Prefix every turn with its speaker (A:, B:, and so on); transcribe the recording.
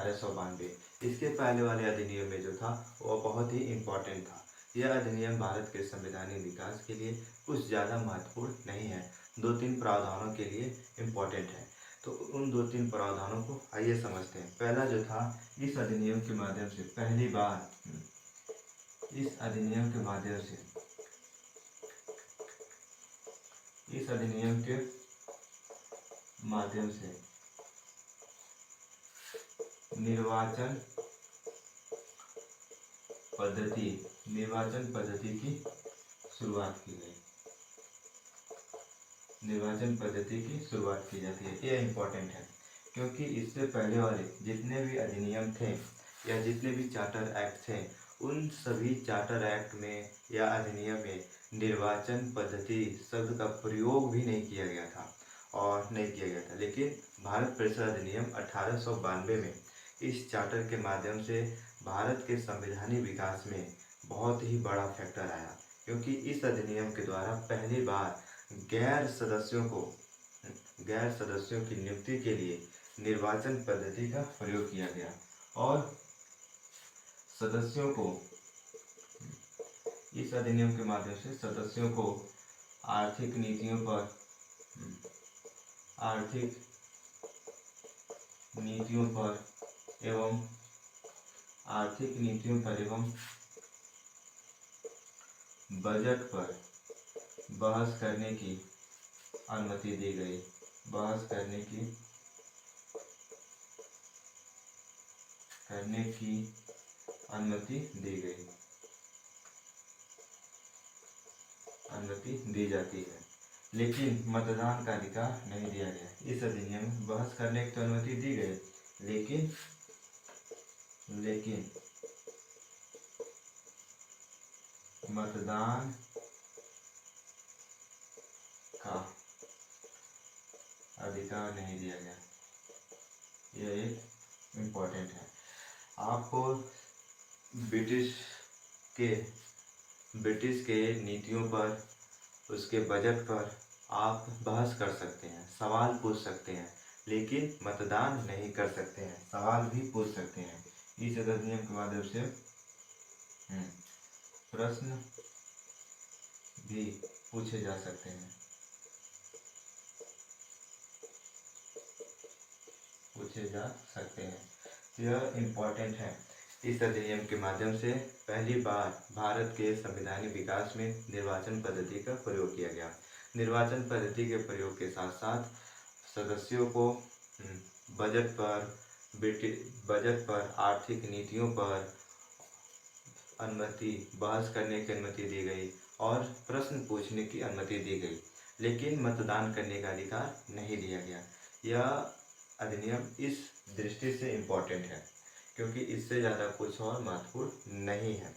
A: 1892। इसके पहले वाले अधिनियम में जो था वह बहुत ही इम्पोर्टेंट था। यह अधिनियम भारत के संवैधानिक विकास के लिए कुछ ज़्यादा महत्वपूर्ण नहीं है, 2-3 प्रावधानों के लिए इम्पोर्टेंट है। तो उन 2-3 प्रावधानों को आइए समझते हैं। पहला जो था, इस अधिनियम के माध्यम से पहली बार इस अधिनियम के माध्यम से निर्वाचन पद्धति की शुरुआत की गई। निर्वाचन पद्धति की शुरुआत की जाती है। यह इम्पोर्टेंट है क्योंकि इससे पहले वाले जितने भी अधिनियम थे या जितने भी चार्टर एक्ट थे, उन सभी चार्टर एक्ट में या अधिनियम में निर्वाचन पद्धति शब्द का प्रयोग भी नहीं किया गया था। लेकिन भारत परिषद अधिनियम 1892 में इस चार्टर के माध्यम से भारत के संवैधानिक विकास में बहुत ही बड़ा फैक्टर आया, क्योंकि इस अधिनियम के द्वारा पहली बार गैर सदस्यों की नियुक्ति के लिए निर्वाचन पद्धति का प्रयोग किया गया और इस अधिनियम के माध्यम से सदस्यों को आर्थिक नीतियों पर बजट पर बहस करने की अनुमति दी गई। अनुमति दी जाती है, लेकिन मतदान का अधिकार नहीं दिया गया। इस अधिनियम में बहस करने की तो अनुमति दी गई, लेकिन मतदान का अधिकार नहीं दिया गया। यह एक इम्पोर्टेंट है। आपको ब्रिटिश के नीतियों पर, उसके बजट पर आप बहस कर सकते हैं, सवाल पूछ सकते हैं, लेकिन मतदान नहीं कर सकते हैं। सवाल भी पूछ सकते हैं। इस अधिनियम के माध्यम से प्रश्न भी पूछे जा सकते हैं। यह इम्पोर्टेंट है। इस अधिनियम के माध्यम से पहली बार भारत के संवैधानिक विकास में निर्वाचन पद्धति का प्रयोग किया गया। निर्वाचन पद्धति के प्रयोग के साथ साथ सदस्यों को बजट पर, आर्थिक नीतियों पर बहस करने की अनुमति दी गई और प्रश्न पूछने की अनुमति दी गई, लेकिन मतदान करने का अधिकार नहीं दिया गया। यह अधिनियम इस दृष्टि से इम्पोर्टेंट है क्योंकि इससे ज़्यादा कुछ और महत्वपूर्ण नहीं है।